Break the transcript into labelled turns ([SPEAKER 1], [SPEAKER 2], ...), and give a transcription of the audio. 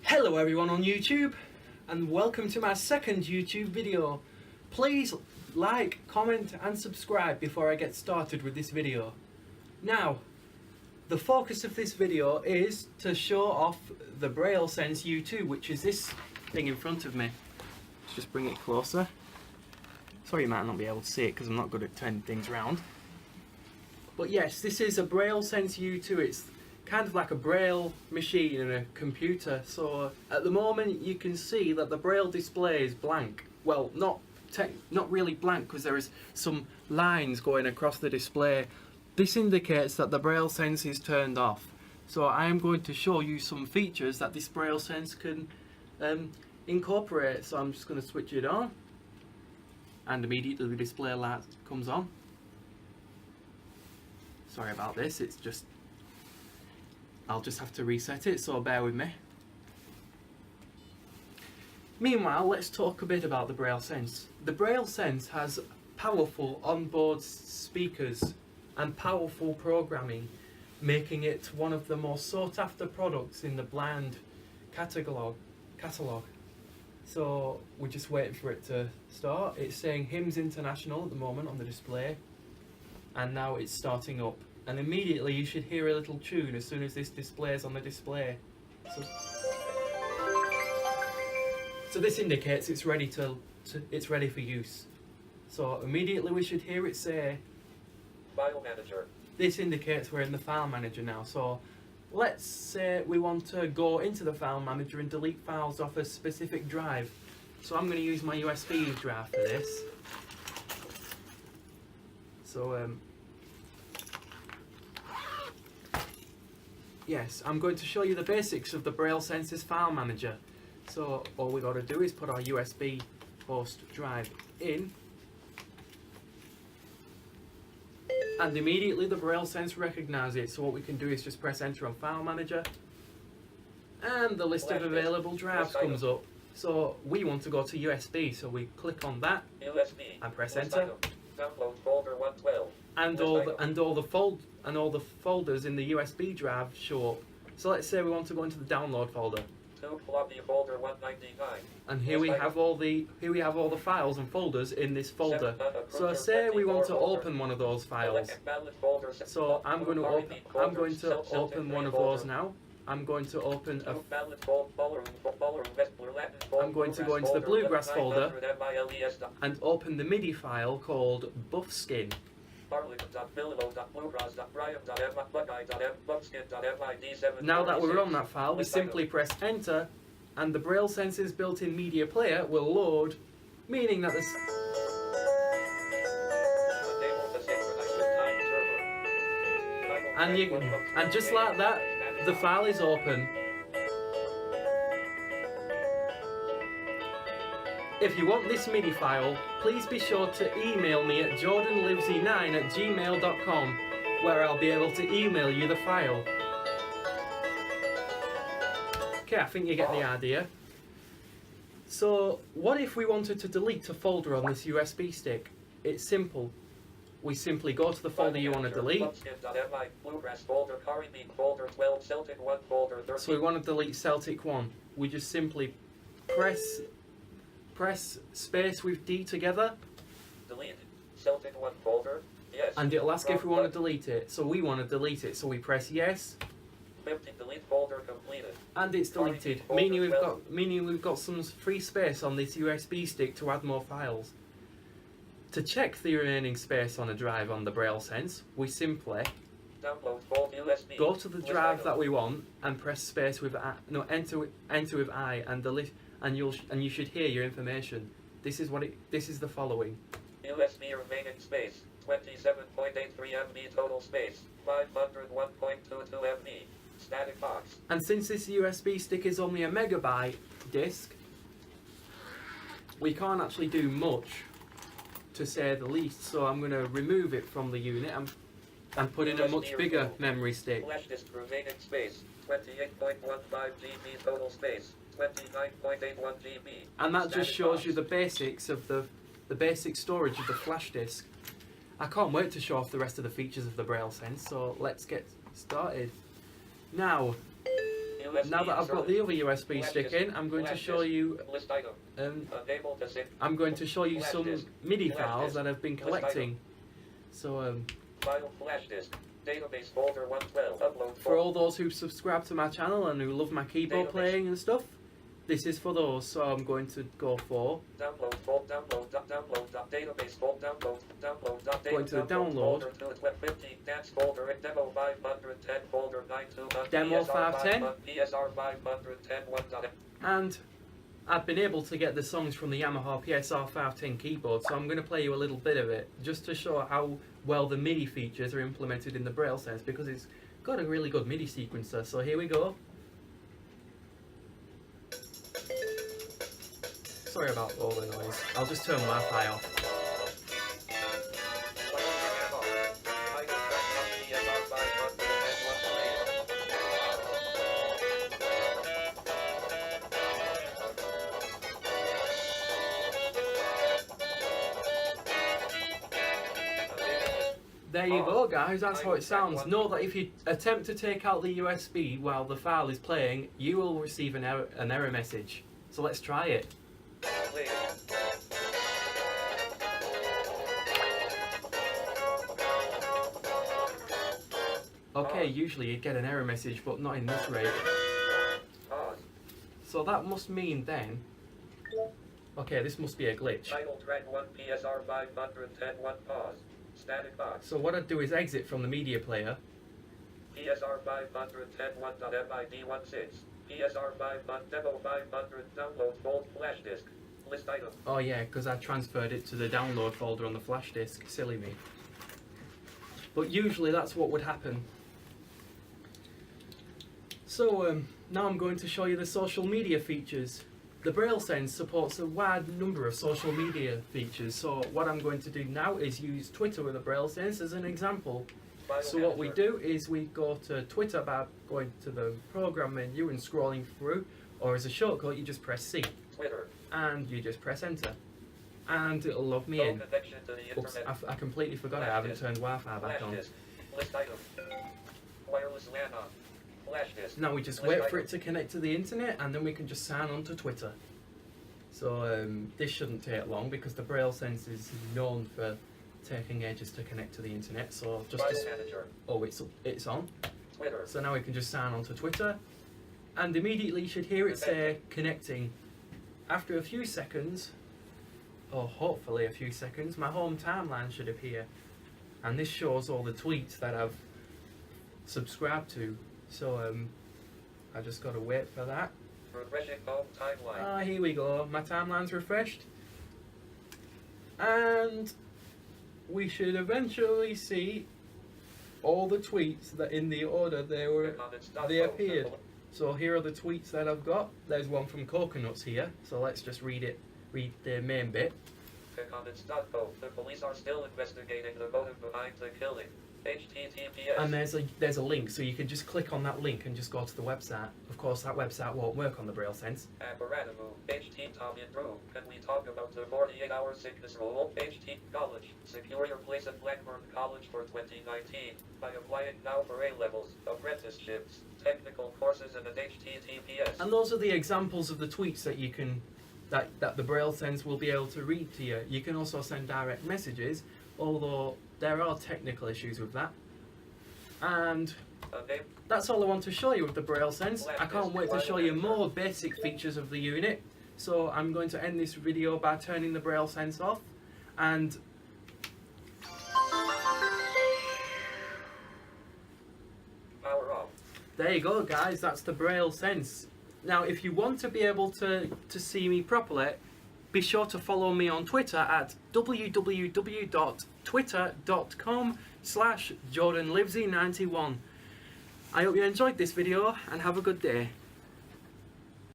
[SPEAKER 1] Hello everyone on YouTube, and welcome to my second YouTube video. Please like, comment and subscribe before I get started with this video. Now, the focus of this video is to show off the Braille Sense U2, which is this thing in front of me. Let's just bring it closer. Sorry you might not be able to see it because I'm not good at turning things around. But yes, this is a Braille Sense U2. It's kind of like a Braille machine and a computer. So at the moment you can see that the Braille display is blank. Well, not really blank because there is some lines going across the display. This indicates that the Braille Sense is turned off. So I am going to show you some features that this Braille Sense can incorporate. So I'm just going to switch it on, and immediately the display light comes on. Sorry about this, I'll just have to reset it, so bear with me. Meanwhile, let's talk a bit about the Braille Sense. The Braille Sense has powerful onboard speakers and powerful programming, making it one of the most sought after products in the blind catalogue. So we're just waiting for it to start. It's saying Hymns International at the moment on the display, and now it's starting up. And immediately you should hear a little tune as soon as this displays on the display. So this indicates it's ready it's ready for use. So immediately we should hear it say
[SPEAKER 2] File Manager.
[SPEAKER 1] This indicates we're in the File Manager now. So let's say we want to go into the File Manager and delete files off a specific drive. So I'm going to use my USB drive for this. So yes, I'm going to show you the basics of the Braille Sense's File Manager. So all we got to do is put our USB host drive in, and immediately the Braille Sense recognises it. So what we can do is just press enter on File Manager, and the list of available drives comes up. So we want to go to USB, so we click on that
[SPEAKER 2] USB.
[SPEAKER 1] and press enter.
[SPEAKER 2] Download folder 112.
[SPEAKER 1] And all the folders in the USB drive show up. So let's say we want to go into the download folder.
[SPEAKER 2] Folder 199.
[SPEAKER 1] And here we have all the files and folders in this folder. So say we want to open one of those files. So I'm going to open one of those now. I'm going to open I'm going to go into the Bluegrass folder and open the MIDI file called Buffskin. Now that we're on that file, we simply press enter, and the Braille Sense's built-in media player will load, meaning that this. And just like that, the file is open. If you want this MIDI file, please be sure to email me at jordanlivesy9@gmail.com, where I'll be able to email you the file. Okay, I think you get the idea. So, what if we wanted to delete a folder on this USB stick? It's simple. We simply go to the folder you want to delete. So we want to delete Celtic 1. We just simply press space with D together.
[SPEAKER 2] Delete Celtic 1 folder. Yes.
[SPEAKER 1] And it'll ask if we want to delete it. So we want to delete it. So we press yes.
[SPEAKER 2] Delete folder completed.
[SPEAKER 1] And it's deleted, meaning we've got some free space on this USB stick to add more files. To check the remaining space on a drive on the Braille Sense, we simply go to the drive that we want and press space with enter with I, and you should hear your information. This is the following.
[SPEAKER 2] USB remaining space 27.83 MB total space 501.22 MB static box.
[SPEAKER 1] And since this USB stick is only a megabyte disk, we can't actually do much, to say the least. So I'm going to remove it from the unit and put in a much bigger memory stick.
[SPEAKER 2] Flash disk remaining space 28.15 GB total space 29.81 GB.
[SPEAKER 1] And that just shows you the basics of the basic storage of the flash disk. I can't wait to show off the rest of the features of the Braille Sense, so let's get started. Now, now that I've got the other USB stick in, I'm going to show you
[SPEAKER 2] List item. Unable to sync.
[SPEAKER 1] I'm going to show you
[SPEAKER 2] Flash
[SPEAKER 1] some
[SPEAKER 2] disk.
[SPEAKER 1] MIDI
[SPEAKER 2] Flash
[SPEAKER 1] files
[SPEAKER 2] disk.
[SPEAKER 1] that I've been
[SPEAKER 2] List
[SPEAKER 1] collecting. So
[SPEAKER 2] File flash disk. Database folder 112. Upload
[SPEAKER 1] for all those who subscribe to my channel and who love my keyboard
[SPEAKER 2] Database.
[SPEAKER 1] playing and stuff, this is for those. So I'm going to go for
[SPEAKER 2] Download fold. Download database fold. Download
[SPEAKER 1] Going to the download.
[SPEAKER 2] Folder 215 dance folder demo 510 folder 9200
[SPEAKER 1] Demo 510.
[SPEAKER 2] PSR 510 1.
[SPEAKER 1] and I've been able to get the songs from the Yamaha PSR 510 keyboard, so I'm going to play you a little bit of it just to show how well the MIDI features are implemented in the Braille sense, because it's got a really good MIDI sequencer. So here we go. Sorry about all the noise. I'll just turn Wi-Fi off. There you go, guys, that's how it sounds. Know that if you attempt to take out the USB while the file is playing, you will receive an error message. So let's try it. Okay, usually you'd get an error message, but not in this rate. So that must mean then... Okay, this must be a glitch.
[SPEAKER 2] Title track 1 PSR 510 1 pause. Static box.
[SPEAKER 1] So what I'd do is exit from the media player.
[SPEAKER 2] PSR 510 1.MID16. PSR 500 demo 500 download fold flash disk. List item.
[SPEAKER 1] Oh yeah, because I transferred it to the download folder on the flash disk. Silly me. But usually that's what would happen. So now I'm going to show you the social media features. The Braille Sense supports a wide number of social media features, so what I'm going to do now is use Twitter with the Braille Sense as an example. So what we do is we go to Twitter by going to the program menu and scrolling through, or as a shortcut you just press C.
[SPEAKER 2] Twitter.
[SPEAKER 1] And you just press enter. And it'll log me in. Oops, I completely forgot I haven't turned Wi-Fi back on.
[SPEAKER 2] List item. Wireless LAN on.
[SPEAKER 1] Now we just wait for it to connect to the internet, and then we can just sign on to Twitter. So this shouldn't take long because the Braille Sense is known for taking ages to connect to the internet. So just oh, it's on.
[SPEAKER 2] Twitter.
[SPEAKER 1] So now we can just sign on to Twitter, and immediately you should hear it say connecting. After a few seconds, or hopefully a few seconds, my home timeline should appear, and this shows all the tweets that I've subscribed to. So I just gotta wait for that.
[SPEAKER 2] Refreshing home timeline.
[SPEAKER 1] Here we go. My timeline's refreshed, and we should eventually see all the tweets that in the order they appeared. So here are the tweets that I've got. There's one from Coconuts here. So let's just read the main bit.
[SPEAKER 2] The police are still investigating the motive behind the killing. HTTPS.
[SPEAKER 1] And there's a link, so you can just click on that link and just go to the website. Of course, that website won't work on the Braille Sense.
[SPEAKER 2] Apparatimu, HT Tommy and Drew. Can we talk about the 48-hour sickness rule? HT College. Secure your place at Blackburn College for 2019 by applying now for A-levels, apprenticeships, technical courses, and an HTTPS.
[SPEAKER 1] And those are the examples of the tweets that you can, that the Braille Sense will be able to read to you. You can also send direct messages, although there are technical issues with that. And that's all I want to show you with the Braille Sense. I can't wait to show you more basic features of the unit. So I'm going to end this video by turning the Braille Sense off. And
[SPEAKER 2] power off.
[SPEAKER 1] There you go, guys, that's the Braille Sense. Now if you want to be able to see me properly, be sure to follow me on Twitter at www.twitter.com/JordanLivesy91. I hope you enjoyed this video and have a good day.